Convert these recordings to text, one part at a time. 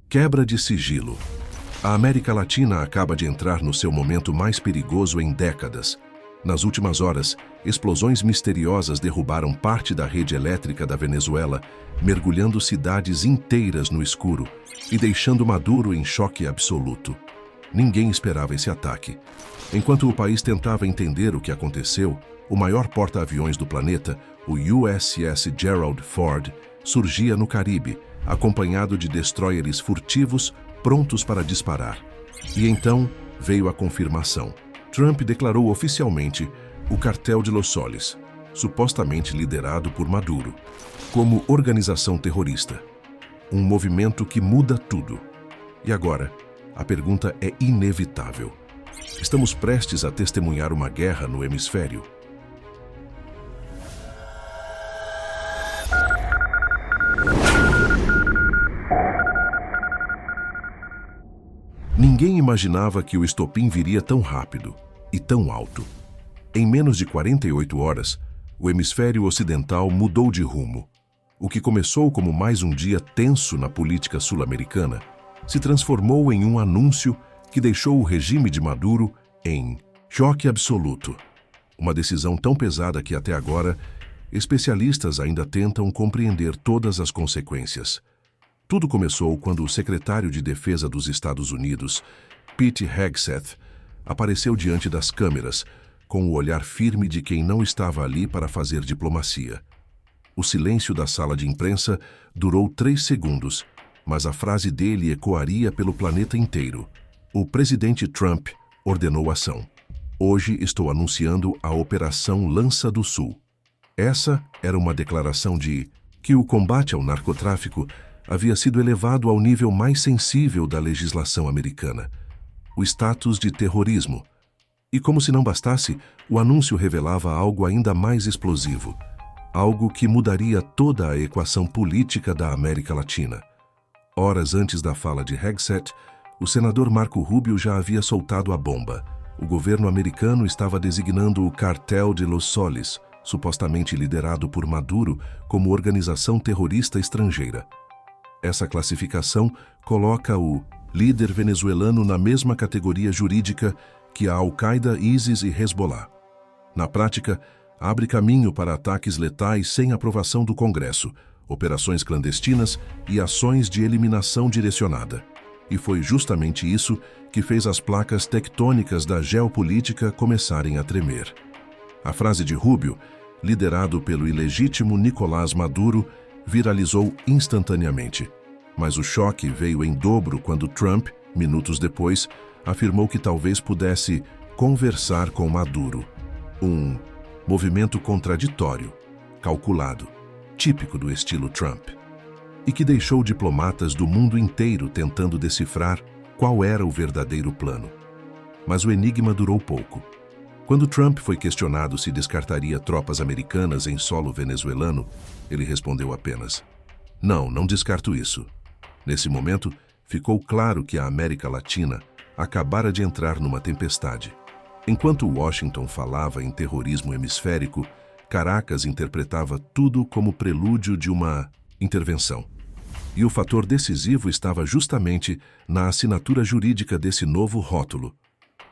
Quebra de sigilo. A América Latina acaba de entrar no seu momento mais perigoso em décadas. Nas últimas horas, explosões misteriosas derrubaram parte da rede elétrica da Venezuela, mergulhando cidades inteiras no escuro e deixando Maduro em choque absoluto. Ninguém esperava esse ataque. Enquanto o país tentava entender o que aconteceu, o maior porta-aviões do planeta, o USS Gerald Ford, surgia no Caribe, acompanhado de destroyers furtivos prontos para disparar. E então veio a confirmação. Trump declarou oficialmente o Cartel de Los Soles, supostamente liderado por Maduro, como organização terrorista. Um movimento que muda tudo. E agora, a pergunta é inevitável. Estamos prestes a testemunhar uma guerra no hemisfério. Ninguém imaginava que o estopim viria tão rápido e tão alto. Em menos de 48 horas, o hemisfério ocidental mudou de rumo. O que começou como mais um dia tenso na política sul-americana se transformou em um anúncio que deixou o regime de Maduro em choque absoluto. Uma decisão tão pesada que até agora, especialistas ainda tentam compreender todas as consequências. Tudo começou quando o secretário de Defesa dos Estados Unidos, Pete Hegseth, apareceu diante das câmeras, com o olhar firme de quem não estava ali para fazer diplomacia. O silêncio da sala de imprensa durou 3 segundos, mas a frase dele ecoaria pelo planeta inteiro. O presidente Trump ordenou ação. Hoje estou anunciando a Operação Lança do Sul. Essa era uma declaração de que o combate ao narcotráfico havia sido elevado ao nível mais sensível da legislação americana, o status de terrorismo. E como se não bastasse, o anúncio revelava algo ainda mais explosivo, algo que mudaria toda a equação política da América Latina. Horas antes da fala de Hegseth, o senador Marco Rubio já havia soltado a bomba. O governo americano estava designando o Cartel de Los Soles, supostamente liderado por Maduro, como organização terrorista estrangeira. Essa classificação coloca o líder venezuelano na mesma categoria jurídica que a Al-Qaeda, ISIS e Hezbollah. Na prática, abre caminho para ataques letais sem aprovação do Congresso, operações clandestinas e ações de eliminação direcionada. E foi justamente isso que fez as placas tectônicas da geopolítica começarem a tremer. A frase de Rubio, liderado pelo ilegítimo Nicolás Maduro, viralizou instantaneamente. Mas o choque veio em dobro quando Trump, minutos depois, afirmou que talvez pudesse conversar com Maduro. Um movimento contraditório, calculado, típico do estilo Trump, e que deixou diplomatas do mundo inteiro tentando decifrar qual era o verdadeiro plano. Mas o enigma durou pouco. Quando Trump foi questionado se descartaria tropas americanas em solo venezuelano, ele respondeu apenas: não descarto isso. Nesse momento, ficou claro que a América Latina acabara de entrar numa tempestade. Enquanto Washington falava em terrorismo hemisférico, Caracas interpretava tudo como prelúdio de uma intervenção. E o fator decisivo estava justamente na assinatura jurídica desse novo rótulo.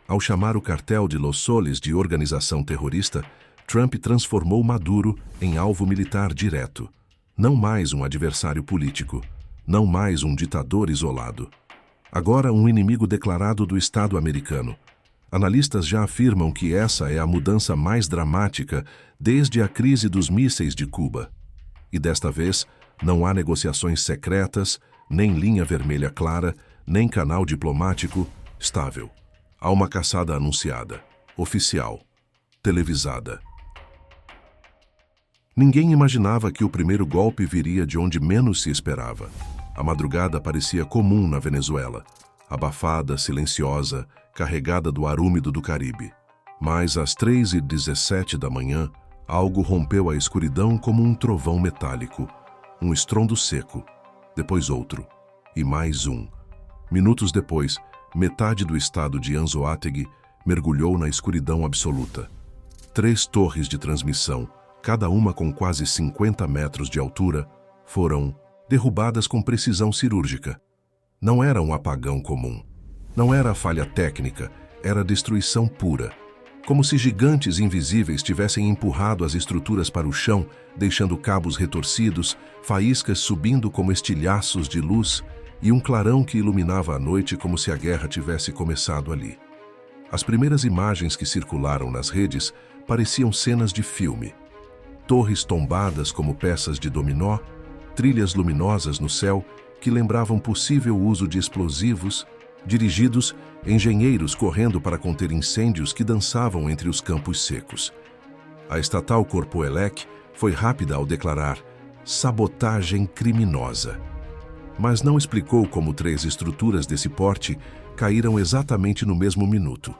Ao chamar o Cartel de Los Soles de organização terrorista, Trump transformou Maduro em alvo militar direto. Não mais um adversário político, não mais um ditador isolado. Agora um inimigo declarado do Estado americano. Analistas já afirmam que essa é a mudança mais dramática desde a crise dos mísseis de Cuba. E desta vez, não há negociações secretas, nem linha vermelha clara, nem canal diplomático estável. Há uma caçada anunciada, oficial, televisada. Ninguém imaginava que o primeiro golpe viria de onde menos se esperava. A madrugada parecia comum na Venezuela, abafada, silenciosa, carregada do ar úmido do Caribe. Mas às 3h17 da manhã, algo rompeu a escuridão como um trovão metálico. Um estrondo seco, depois outro, e mais um. Minutos depois, metade do estado de Anzoátegui mergulhou na escuridão absoluta. 3 torres de transmissão, cada uma com quase 50 metros de altura, foram derrubadas com precisão cirúrgica. Não era um apagão comum. Não era falha técnica, era destruição pura. Como se gigantes invisíveis tivessem empurrado as estruturas para o chão, deixando cabos retorcidos, faíscas subindo como estilhaços de luz e um clarão que iluminava a noite como se a guerra tivesse começado ali. As primeiras imagens que circularam nas redes pareciam cenas de filme. Torres tombadas como peças de dominó, trilhas luminosas no céu que lembravam possível uso de explosivos, dirigidos, engenheiros correndo para conter incêndios que dançavam entre os campos secos. A estatal Corpoelec foi rápida ao declarar sabotagem criminosa. Mas não explicou como 3 estruturas desse porte caíram exatamente no mesmo minuto.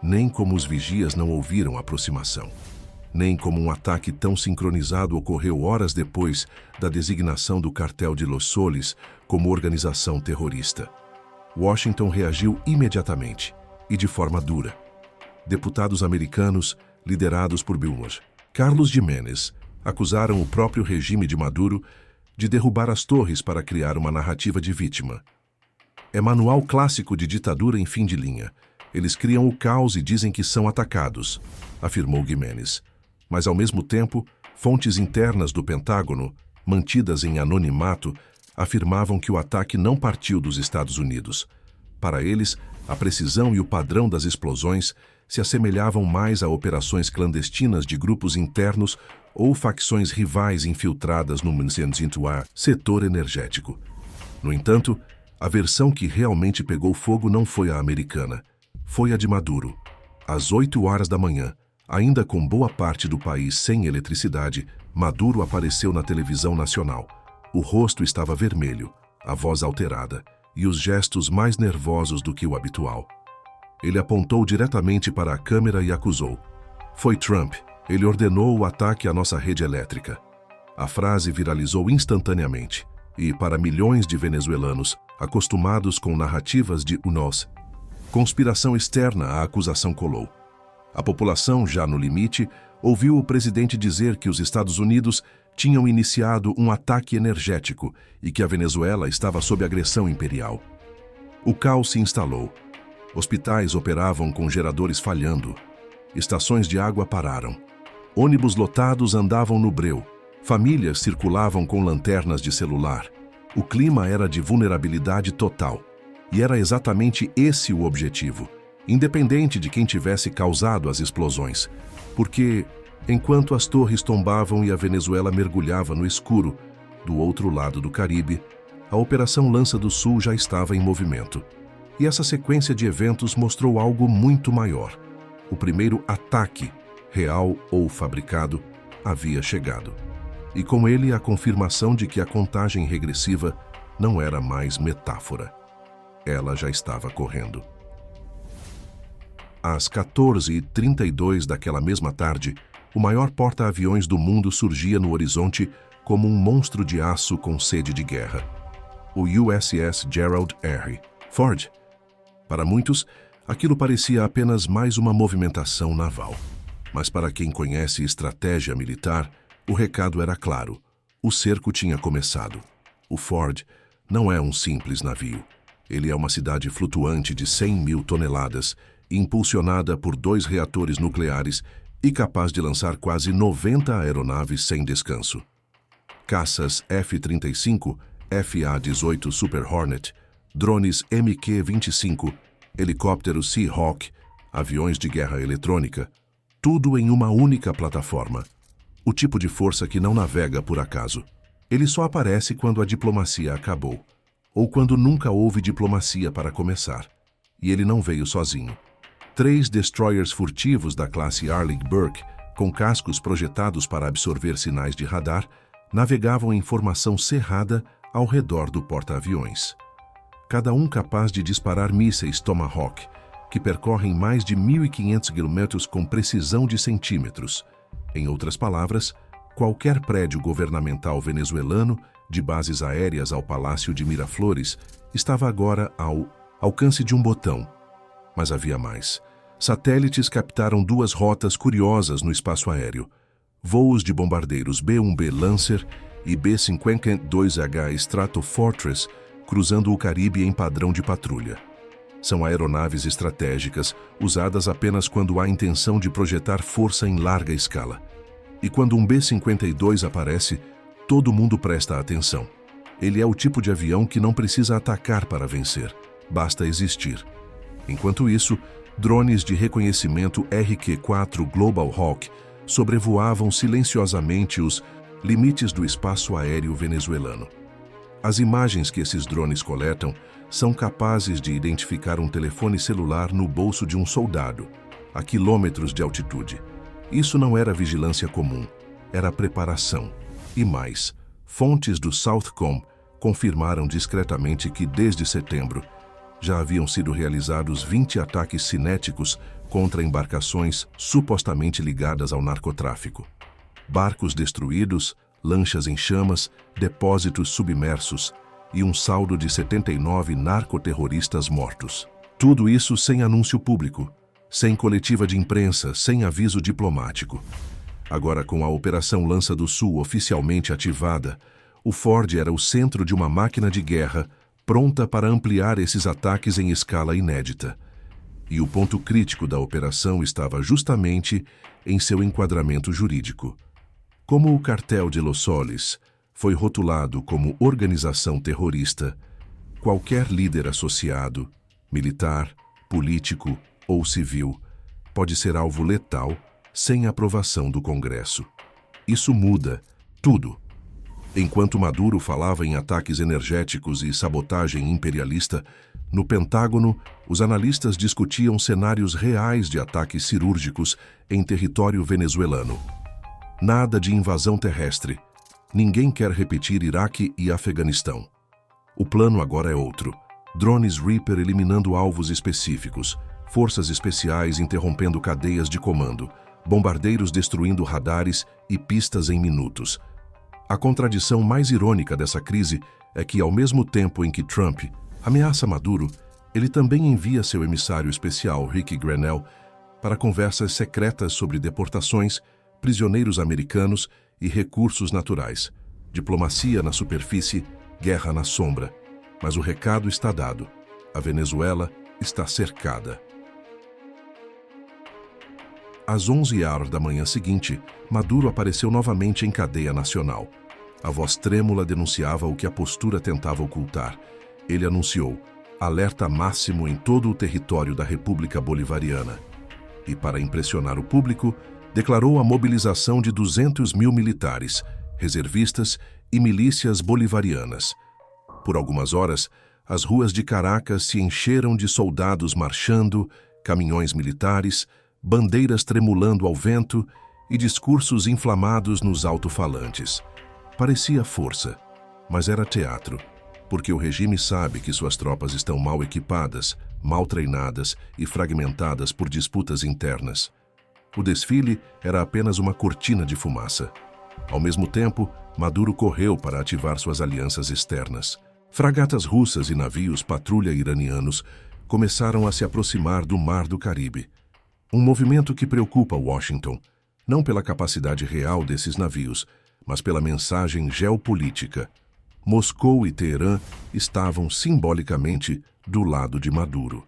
Nem como os vigias não ouviram a aproximação. Nem como um ataque tão sincronizado ocorreu horas depois da designação do cartel de Los Soles como organização terrorista. Washington reagiu imediatamente e de forma dura. Deputados americanos, liderados por Bill Carlos Giménez, acusaram o próprio regime de Maduro de derrubar as torres para criar uma narrativa de vítima. É manual clássico de ditadura em fim de linha. Eles criam o caos e dizem que são atacados, afirmou Giménez. Mas, ao mesmo tempo, fontes internas do Pentágono, mantidas em anonimato, afirmavam que o ataque não partiu dos Estados Unidos. Para eles, a precisão e o padrão das explosões se assemelhavam mais a operações clandestinas de grupos internos ou facções rivais infiltradas no setor energético. No entanto, a versão que realmente pegou fogo não foi a americana, foi a de Maduro. Às 8 horas da manhã, ainda com boa parte do país sem eletricidade, Maduro apareceu na televisão nacional. O rosto estava vermelho, a voz alterada e os gestos mais nervosos do que o habitual. Ele apontou diretamente para a câmera e acusou. Foi Trump. Ele ordenou o ataque à nossa rede elétrica. A frase viralizou instantaneamente e, para milhões de venezuelanos acostumados com narrativas de conspiração externa, a acusação colou. A população, já no limite, ouviu o presidente dizer que os Estados Unidos tinham iniciado um ataque energético e que a Venezuela estava sob agressão imperial. O caos se instalou. Hospitais operavam com geradores falhando. Estações de água pararam. Ônibus lotados andavam no breu. Famílias circulavam com lanternas de celular. O clima era de vulnerabilidade total. E era exatamente esse o objetivo, independente de quem tivesse causado as explosões. Porque, enquanto as torres tombavam e a Venezuela mergulhava no escuro, do outro lado do Caribe, a Operação Lança do Sul já estava em movimento. E essa sequência de eventos mostrou algo muito maior. O primeiro ataque, real ou fabricado, havia chegado. E com ele a confirmação de que a contagem regressiva não era mais metáfora. Ela já estava correndo. Às 14h32 daquela mesma tarde, o maior porta-aviões do mundo surgia no horizonte como um monstro de aço com sede de guerra. O USS Gerald R. Ford. Para muitos, aquilo parecia apenas mais uma movimentação naval. Mas para quem conhece estratégia militar, o recado era claro. O cerco tinha começado. O Ford não é um simples navio. Ele é uma cidade flutuante de 100.000 toneladas, impulsionada por 2 reatores nucleares e capaz de lançar quase 90 aeronaves sem descanso. Caças F-35, FA-18 Super Hornet, drones MQ-25, helicópteros Seahawk, aviões de guerra eletrônica, tudo em uma única plataforma. O tipo de força que não navega por acaso. Ele só aparece quando a diplomacia acabou, ou quando nunca houve diplomacia para começar. E ele não veio sozinho. 3 destroyers furtivos da classe Arleigh Burke, com cascos projetados para absorver sinais de radar, navegavam em formação cerrada ao redor do porta-aviões. Cada um capaz de disparar mísseis Tomahawk, que percorrem mais de 1.500 quilômetros com precisão de centímetros. Em outras palavras, qualquer prédio governamental venezuelano, de bases aéreas ao Palácio de Miraflores, estava agora ao alcance de um botão. Mas havia mais. Satélites captaram 2 rotas curiosas no espaço aéreo. Voos de bombardeiros B-1B Lancer e B-52H Stratofortress cruzando o Caribe em padrão de patrulha. São aeronaves estratégicas, usadas apenas quando há intenção de projetar força em larga escala. E quando um B-52 aparece, todo mundo presta atenção. Ele é o tipo de avião que não precisa atacar para vencer, basta existir. Enquanto isso, drones de reconhecimento RQ-4 Global Hawk sobrevoavam silenciosamente os limites do espaço aéreo venezuelano. As imagens que esses drones coletam são capazes de identificar um telefone celular no bolso de um soldado, a quilômetros de altitude. Isso não era vigilância comum, era preparação. E mais, fontes do Southcom confirmaram discretamente que, desde setembro, já haviam sido realizados 20 ataques cinéticos contra embarcações supostamente ligadas ao narcotráfico. Barcos destruídos, lanchas em chamas, depósitos submersos e um saldo de 79 narcoterroristas mortos. Tudo isso sem anúncio público, sem coletiva de imprensa, sem aviso diplomático. Agora, com a Operação Lança do Sul oficialmente ativada, o Ford era o centro de uma máquina de guerra pronta para ampliar esses ataques em escala inédita. E o ponto crítico da operação estava justamente em seu enquadramento jurídico. Como o Cartel de Los Soles foi rotulado como organização terrorista, qualquer líder associado, militar, político ou civil, pode ser alvo letal sem aprovação do Congresso. Isso muda tudo. Enquanto Maduro falava em ataques energéticos e sabotagem imperialista, no Pentágono, os analistas discutiam cenários reais de ataques cirúrgicos em território venezuelano. Nada de invasão terrestre. Ninguém quer repetir Iraque e Afeganistão. O plano agora é outro. Drones Reaper eliminando alvos específicos, forças especiais interrompendo cadeias de comando, bombardeiros destruindo radares e pistas em minutos. A contradição mais irônica dessa crise é que, ao mesmo tempo em que Trump ameaça Maduro, ele também envia seu emissário especial, Rick Grenell, para conversas secretas sobre deportações, prisioneiros americanos e recursos naturais. Diplomacia na superfície, guerra na sombra. Mas o recado está dado. A Venezuela está cercada. Às 11h da manhã seguinte, Maduro apareceu novamente em cadeia nacional. A voz trêmula denunciava o que a postura tentava ocultar. Ele anunciou alerta máximo em todo o território da República Bolivariana. E, para impressionar o público, declarou a mobilização de 200 mil militares, reservistas e milícias bolivarianas. Por algumas horas, as ruas de Caracas se encheram de soldados marchando, caminhões militares, bandeiras tremulando ao vento e discursos inflamados nos alto-falantes. Parecia força, mas era teatro, porque o regime sabe que suas tropas estão mal equipadas, mal treinadas e fragmentadas por disputas internas. O desfile era apenas uma cortina de fumaça. Ao mesmo tempo, Maduro correu para ativar suas alianças externas. Fragatas russas e navios patrulha iranianos começaram a se aproximar do Mar do Caribe. Um movimento que preocupa Washington, não pela capacidade real desses navios, mas pela mensagem geopolítica. Moscou e Teherã estavam simbolicamente do lado de Maduro.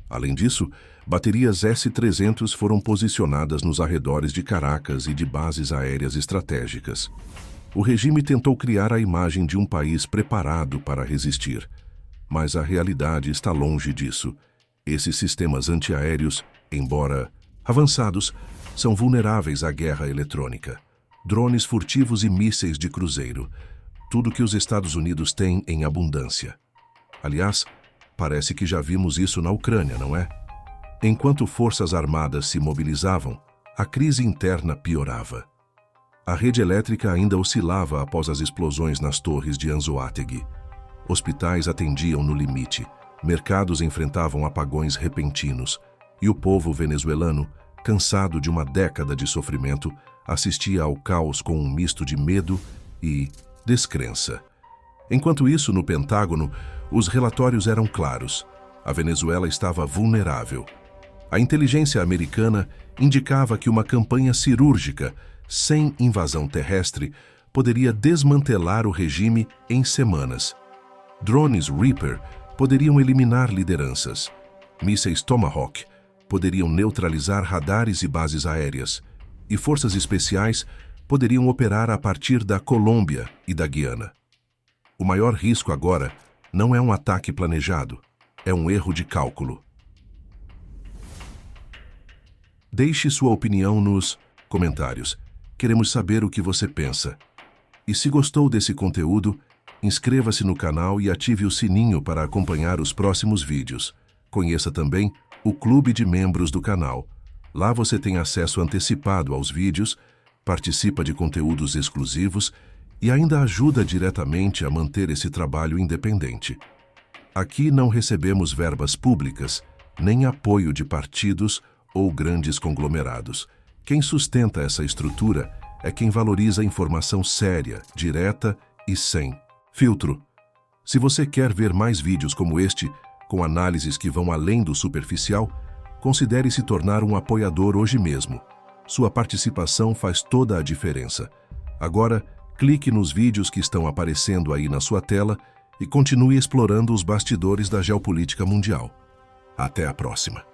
Além disso, baterias S-300 foram posicionadas nos arredores de Caracas e de bases aéreas estratégicas. O regime tentou criar a imagem de um país preparado para resistir, mas a realidade está longe disso. Esses sistemas antiaéreos, embora avançados, são vulneráveis à guerra eletrônica. Drones furtivos e mísseis de cruzeiro, tudo que os Estados Unidos têm em abundância. Aliás, parece que já vimos isso na Ucrânia, não é? Enquanto forças armadas se mobilizavam, a crise interna piorava. A rede elétrica ainda oscilava após as explosões nas torres de Anzoátegui. Hospitais atendiam no limite, mercados enfrentavam apagões repentinos, e o povo venezuelano, cansado de uma década de sofrimento, assistia ao caos com um misto de medo e descrença. Enquanto isso, no Pentágono, os relatórios eram claros. A Venezuela estava vulnerável. A inteligência americana indicava que uma campanha cirúrgica, sem invasão terrestre, poderia desmantelar o regime em semanas. Drones Reaper poderiam eliminar lideranças. Mísseis Tomahawk poderiam neutralizar radares e bases aéreas. E forças especiais poderiam operar a partir da Colômbia e da Guiana. O maior risco agora não é um ataque planejado, é um erro de cálculo. Deixe sua opinião nos comentários. Queremos saber o que você pensa. E se gostou desse conteúdo, inscreva-se no canal e ative o sininho para acompanhar os próximos vídeos. Conheça também o Clube de Membros do canal. Lá você tem acesso antecipado aos vídeos, participa de conteúdos exclusivos e ainda ajuda diretamente a manter esse trabalho independente. Aqui não recebemos verbas públicas, nem apoio de partidos ou grandes conglomerados. Quem sustenta essa estrutura é quem valoriza a informação séria, direta e sem filtro. Se você quer ver mais vídeos como este, com análises que vão além do superficial, considere se tornar um apoiador hoje mesmo. Sua participação faz toda a diferença. Agora, clique nos vídeos que estão aparecendo aí na sua tela e continue explorando os bastidores da geopolítica mundial. Até a próxima.